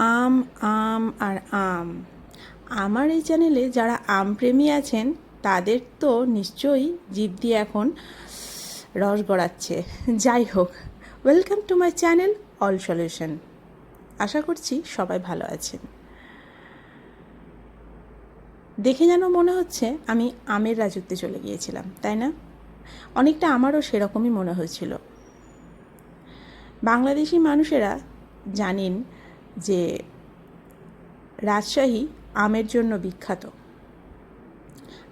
আম আম আর আম। আমার এই চ্যানেলে যারা আম প্রেমী আছেন তাদের তো নিশ্চয়ই জিভ দিয়ে এখন রস গড়াচ্ছে। যাই হোক, welcome to my channel all solution. আশা করছি সবাই ভালো আছেন। দেখে যেন মনে হচ্ছে আমি আমের রাজত্বে চলে গিয়েছিলাম, তাই না? অনেকটা আমারও সেরকমই মনে হয়েছিল। বাংলাদেশি মানুষেরা জানেন যে রাজশাহী আমের জন্য বিখ্যাত।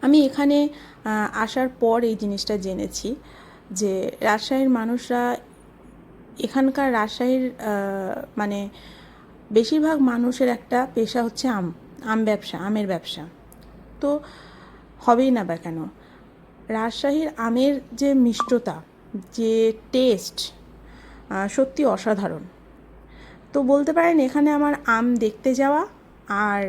আমি এখানে আসার পর এই জিনিসটা জেনেছি যে রাজশাহীর মানুষরা, এখানকার রাজশাহীর মানে বেশিরভাগ মানুষের একটা পেশা হচ্ছে আম ব্যবসা, আমের ব্যবসা। তো হবেই না বা কেন? রাজশাহীর আমের যে মিষ্টতা, যে টেস্ট, সত্যি অসাধারণ। তো বলতে পারেন এখানে আমার আম দেখতে যাওয়া আর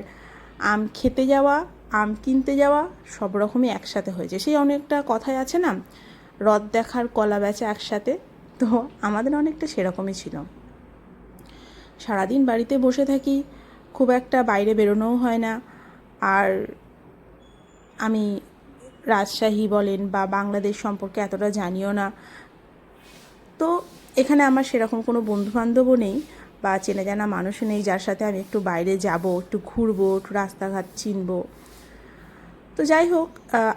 আম খেতে যাওয়া, আম কিনতে যাওয়া সব রকমই একসাথে হয়েছে। সেই অনেকটা কথাই আছে না, রথ দেখার কলা বেচা একসাথে। তো আমাদের অনেকটা সেরকমই ছিল। সারাদিন বাড়িতে বসে থাকি, খুব একটা বাইরে বেরোনোও হয় না। আর আমি রাজশাহী বলেন বা বাংলাদেশ সম্পর্কে এতটা জানিও না। তো এখানে আমার সেরকম কোনো বন্ধুবান্ধবও নেই বা চেনা জানা মানুষও নেই যার সাথে আমি একটু বাইরে যাব, একটু ঘুরবো, একটু রাস্তাঘাট চিনবো। তো যাই হোক,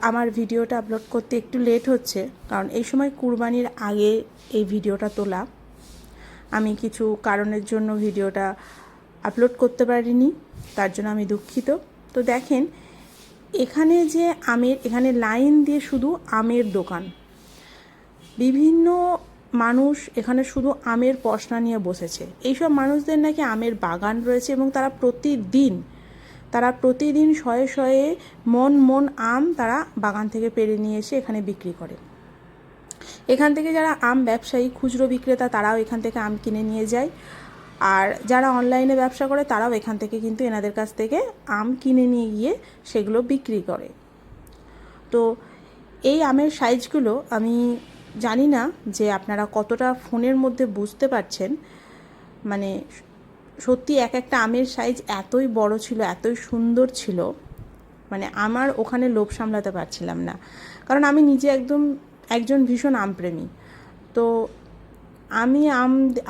আমার ভিডিওটা আপলোড করতে একটু লেট হচ্ছে, কারণ এই সময় কুরবানির আগে এই ভিডিওটা তোলা। আমি কিছু কারণের জন্য ভিডিওটা আপলোড করতে পারিনি, তার জন্য আমি দুঃখিত। তো দেখেন এখানে যে এখানে লাইন দিয়ে শুধু আমের দোকান, বিভিন্ন মানুষ এখানে শুধু আমের পসরা নিয়ে বসেছে। এইসব মানুষদের নাকি আমের বাগান রয়েছে এবং তারা প্রতিদিন শয়ে শয়ে মন আম তারা বাগান থেকে পেড়ে নিয়ে এসে এখানে বিক্রি করে। এখান থেকে যারা আম ব্যবসায়ী, খুচরো বিক্রেতা, তারাও এখান থেকে আম কিনে নিয়ে যায়। আর যারা অনলাইনে ব্যবসা করে তারাও এখান থেকে কিন্তু এনাদের কাছ থেকে আম কিনে নিয়ে গিয়ে সেগুলো বিক্রি করে। তো এই আমের সাইজগুলো আমি জানি না যে আপনারা কতটা ফোনের মধ্যে বুঝতে পারছেন। মানে সত্যি এক একটা আমের সাইজ এতই বড় ছিল, এতই সুন্দর ছিল, মানে আমার ওখানে লোভ সামলাতে পারছিলাম না। কারণ আমি নিজে একজন ভীষণ আমপ্রেমী। তো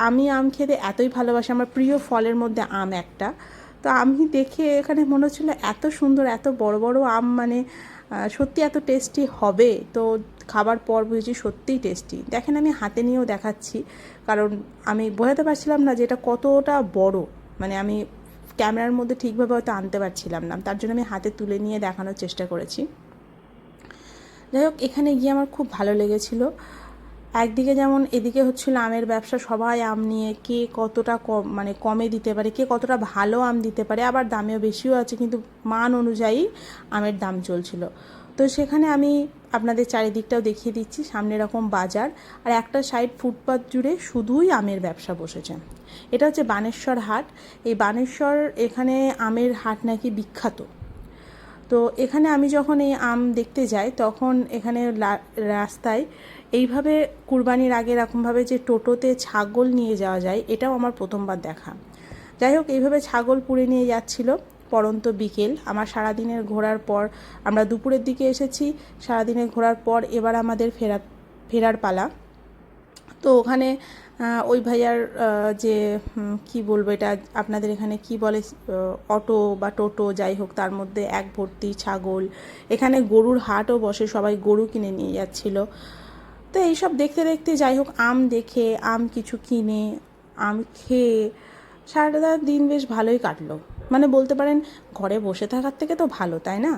আমি আম খেতে এতই ভালোবাসি, আমার প্রিয় ফলের মধ্যে আম একটা। তো আমি দেখে এখানে মনে হচ্ছিল এত সুন্দর, এত বড় বড় আম, মানে সত্যি এত টেস্টি হবে। তো খাবার পর বুঝেছি সত্যিই টেস্টি। দেখেন আমি হাতে নিয়েও দেখাচ্ছি, কারণ আমি বোঝাতে পারছিলাম না যে এটা কতটা বড়। মানে আমি ক্যামেরার মধ্যে ঠিকভাবে হয়তো আনতে পারছিলাম না, তার জন্য আমি হাতে তুলে নিয়ে দেখানোর চেষ্টা করেছি। যাই হোক, এখানে গিয়ে আমার খুব ভালো লেগেছিলো। একদিকে যেমন এদিকে হচ্ছিল আমের ব্যবসা, সবাই আম নিয়ে কে কতটা কমে দিতে পারে, কে কতটা ভালো আম দিতে পারে, আবার দামেও বেশিও আছে, কিন্তু মান অনুযায়ী আমের দাম চলছিল। তো সেখানে আমি আপনাদের চারিদিকটাও দেখিয়ে দিচ্ছি। সামনে এরকম বাজার, আর একটা সাইড ফুটপাথ জুড়ে শুধুই আমের ব্যবসা বসেছে। এটা হচ্ছে বানেশ্বর হাট। এই বানেশ্বর, এখানে আমের হাট নাকি বিখ্যাত। তো এখানে আমি যখন এই আম দেখতে যাই তখন এখানে রাস্তায় এইভাবে কুরবানির আগে এরকমভাবে যে টোটোতে ছাগল নিয়ে যাওয়া যায়, এটাও আমার প্রথমবার দেখা। যাই হোক, এইভাবে ছাগল পুড়ে নিয়ে যাচ্ছিল। পরন্ত বিকেল, আমার সারাদিনের ঘোরার পর, আমরা দুপুরের দিকে এসেছি, সারাদিনের ঘোরার পর এবার আমাদের ফেরার পালা। তো ওখানে ওই ভাইয়ার যে কি বলবো, এটা আপনাদের এখানে কি বলে, অটো বা টোটো, যাই হোক, তার মধ্যে এক ভর্তি ছাগল। এখানে গরুর হাটও বসে, সবাই গরু কিনে নিয়ে যাচ্ছিল। তো এইসব দেখতে দেখতে, যাই হোক, আম দেখে, আম কিছু কিনে, আম খেয়ে সারাটা দিন বেশ ভালোই কাটলো। মানে বলতে পারেন ঘরে বসে থাকার থেকে তো ভালো, তাই না?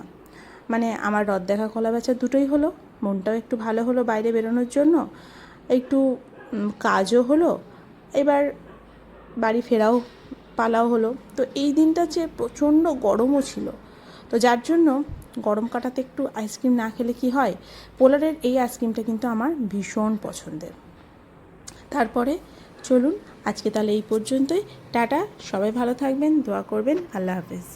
মানে আমার রথ দেখা কলা বেচা দুটোই হলো, মনটাও একটু ভালো হলো বাইরে বেরোনোর জন্য, একটু কাজও হলো, এবার বাড়ি ফেরাও পালাও হলো। তো এই দিনটা যে প্রচণ্ড গরমও ছিল, তো যার জন্য গরম কাটাতে একটু আইসক্রিম না খেলে কি হয়। পোলারের এই আইসক্রিমটা কিন্তু আমার ভীষণ পছন্দের। তারপরে চলুন আজকে তাহলে এই পর্যন্তই। টাটা, সবাই ভালো থাকবেন, দোয়া করবেন। আল্লাহ হাফেজ।